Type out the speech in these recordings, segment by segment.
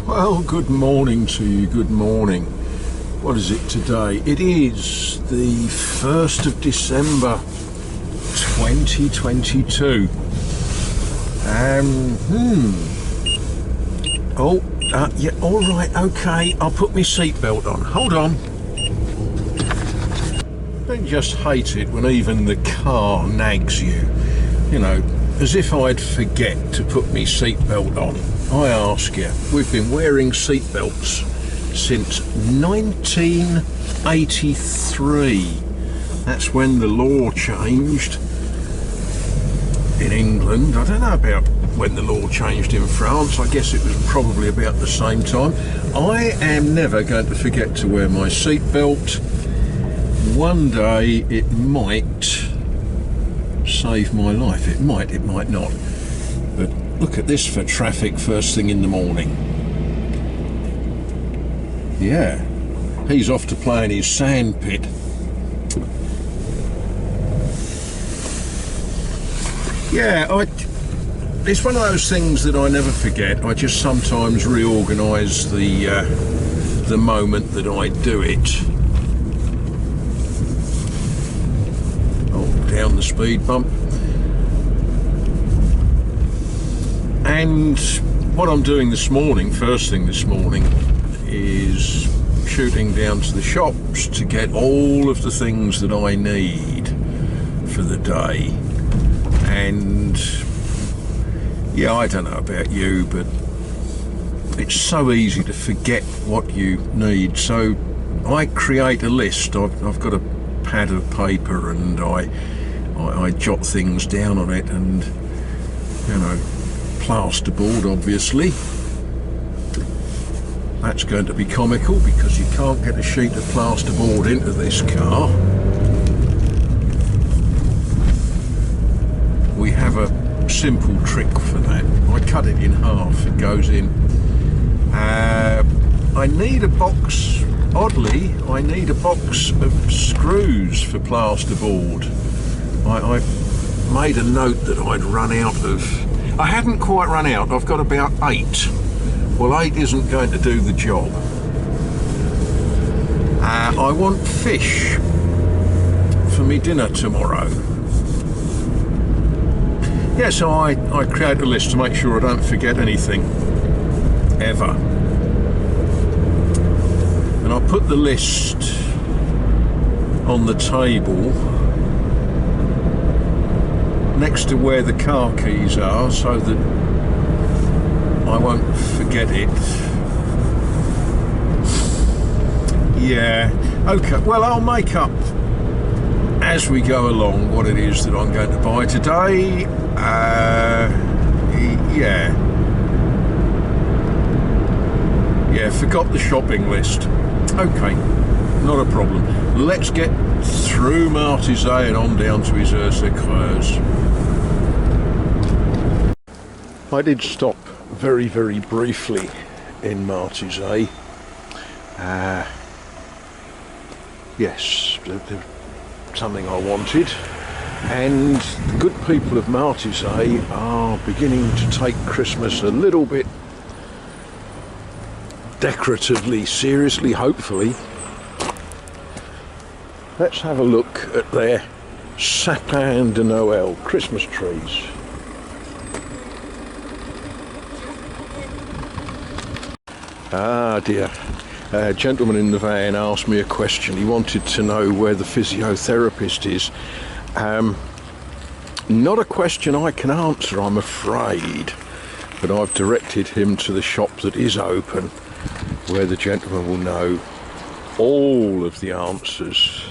Well, good morning to you, good morning. What is it today? It is the 1st of December 2022. Yeah, alright, okay, I'll put my seatbelt on. Hold on. Don't you just hate it when even the car nags you? You know, as if I'd forget to put my seatbelt on. I ask you, we've been wearing seatbelts since 1983. That's when the law changed in England. I don't know about when the law changed in France. I guess it was probably about the same time. I am never going to forget to wear my seatbelt. One day it might save my life. It might not. But look at this for traffic first thing in the morning. Yeah, he's off to play in his sand pit. Yeah, it's one of those things that I never forget. I just sometimes reorganise the moment that I do it. Oh, down the speed bump. And what I'm doing this morning, first thing this morning, is shooting down to the shops to get all of the things that I need for the day. And yeah, I don't know about you, but it's so easy to forget what you need. So I create a list. I've got a pad of paper and I jot things down on it, and you know, plasterboard, obviously. That's going to be comical because you can't get a sheet of plasterboard into this car. We have a simple trick for that. I cut it in half, it goes in. I need a box, oddly, I need a box of screws for plasterboard. I made a note that I'd run out of. I hadn't quite run out, I've got about 8. Well, 8 isn't going to do the job. I want fish for me dinner tomorrow. Yeah, so I create a list to make sure I don't forget anything, ever. And I put the list on the table next to where the car keys are so that I won't forget it. Yeah, okay, well, I'll make up as we go along what it is that I'm going to buy today. Yeah, forgot the shopping list. Okay, not a problem. Let's get through Martizay and on down to his Creuse. I did stop very, very briefly in Martizay. Yes, something I wanted. And the good people of Martizay are beginning to take Christmas a little bit decoratively seriously, hopefully. Let's have a look at their sapin de Noël Christmas trees. Ah dear, a gentleman in the van asked me a question. He wanted to know where the physiotherapist is. Not a question I can answer, I'm afraid, but I've directed him to the shop that is open, where the gentleman will know all of the answers.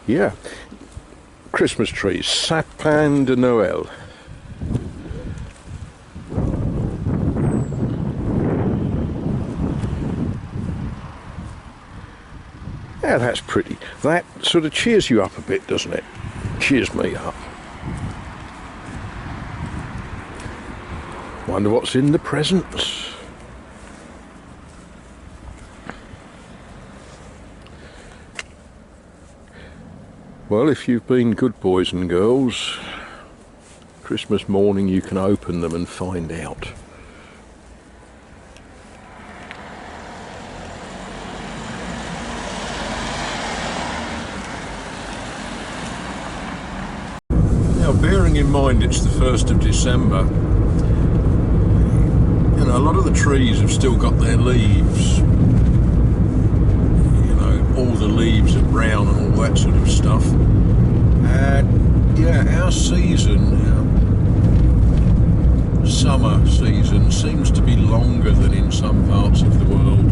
Yeah, Christmas trees, sapin de Noël. Yeah, that's pretty. That sort of cheers you up a bit, doesn't it? Cheers me up. Wonder what's in the presents. Well, if you've been good boys and girls, Christmas morning you can open them and find out. bearing in mind it's the 1st of December, you know, a lot of the trees have still got their leaves. You know, all the leaves are brown and all that sort of stuff. And yeah, our season, summer season, seems to be longer than in some parts of the world.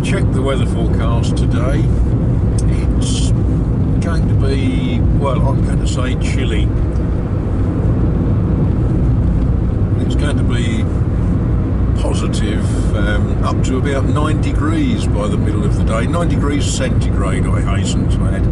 Check the weather forecast today. It's going to be, well, I'm going to say chilly. It's going to be positive, up to about 9 degrees by the middle of the day. 9 degrees centigrade, I hasten to add.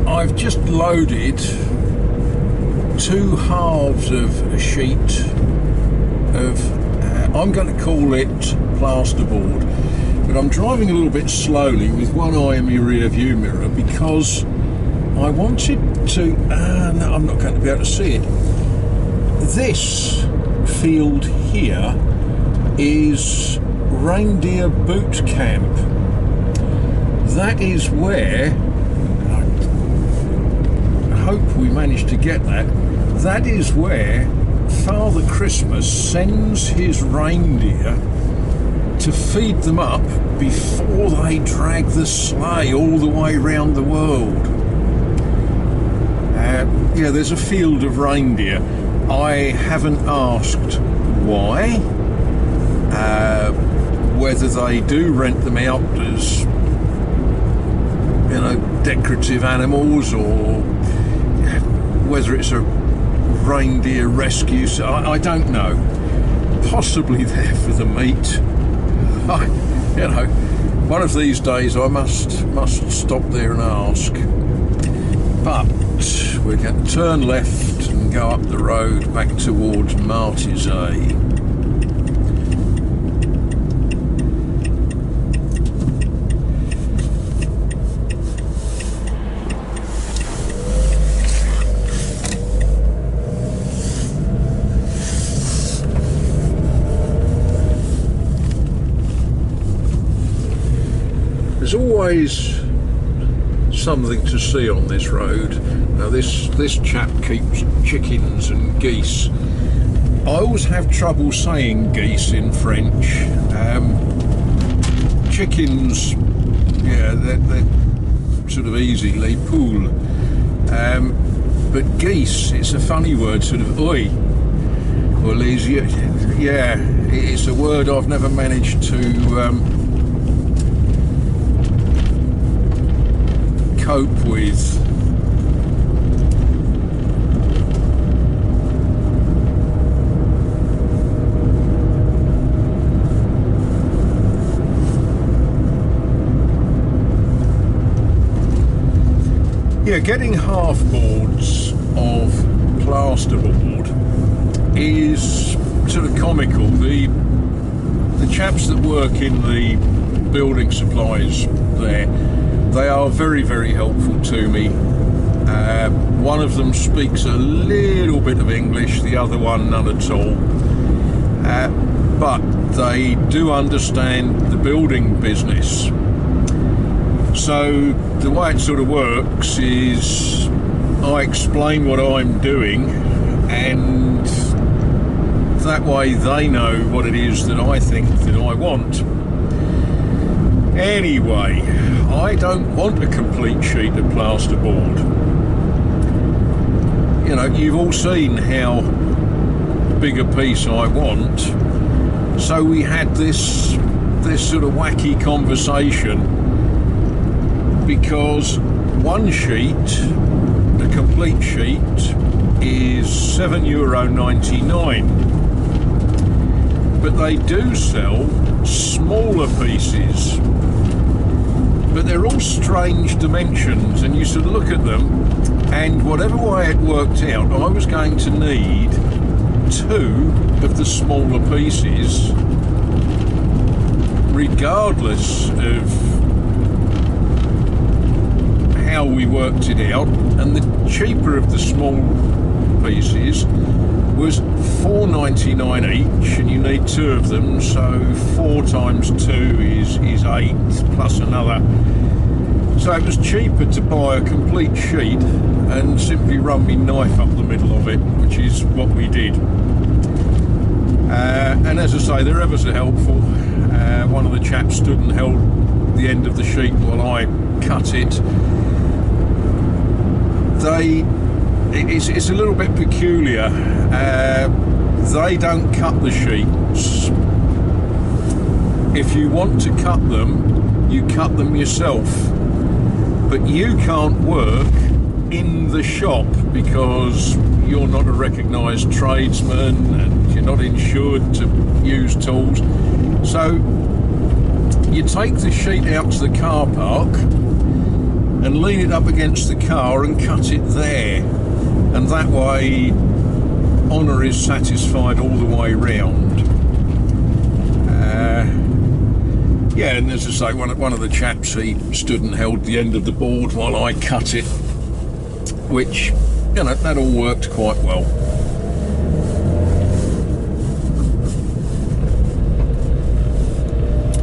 I've just loaded 2 halves of a sheet of, I'm going to call it plasterboard, but I'm driving a little bit slowly with one eye in my rear view mirror because I wanted to, no, I'm not going to be able to see it. This field here is reindeer boot camp. That is where, I hope we managed to get that, that is where Father Christmas sends his reindeer to feed them up before they drag the sleigh all the way round the world. Yeah, there's a field of reindeer. I haven't asked why, whether they do rent them out as, you know, decorative animals, or whether it's a reindeer rescue. So I don't know. Possibly there for the meat. You know, one of these days I must stop there and ask. But we're going to turn left and go up the road back towards Martizay. There's always something to see on this road. Now this chap keeps chickens and geese. I always have trouble saying geese in French. Chickens, yeah, they're sort of easy, les poules. But geese, it's a funny word, sort of oi, or les, yeah, it's a word I've never managed to cope with. Yeah, getting half boards of plasterboard is sort of comical. The chaps that work in the building supplies there, they are very, very helpful to me. One of them speaks a little bit of English, the other one none at all. But they do understand the building business. So the way it sort of works is I explain what I'm doing, and that way they know what it is that I think that I want. Anyway, I don't want a complete sheet of plasterboard. you know, you've all seen how big a piece I want. So we had this sort of wacky conversation, because one sheet, a complete sheet, is €7.99, but they do sell smaller pieces, but they're all strange dimensions, and you sort of look at them, and whatever way it worked out, I was going to need 2 of the smaller pieces, regardless of how we worked it out. And the cheaper of the small pieces was $4.99 each, and you need 2 of them, so 4 times 2 is 8 plus another. So it was cheaper to buy a complete sheet and simply run my knife up the middle of it, which is what we did. And as I say, they're ever so helpful. One of the chaps stood and held the end of the sheet while I cut it. It's a little bit peculiar. They don't cut the sheets. If you want to cut them, you cut them yourself. But you can't work in the shop because you're not a recognised tradesman and you're not insured to use tools. So you take the sheet out to the car park and lean it up against the car and cut it there, and that way honour is satisfied all the way round. Yeah, and as I say, one of the chaps, he stood and held the end of the board while I cut it, which, you know, that all worked quite well.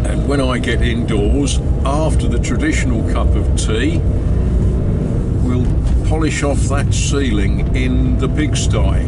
And when I get indoors, after the traditional cup of tea, we'll polish off that ceiling in the pigsty.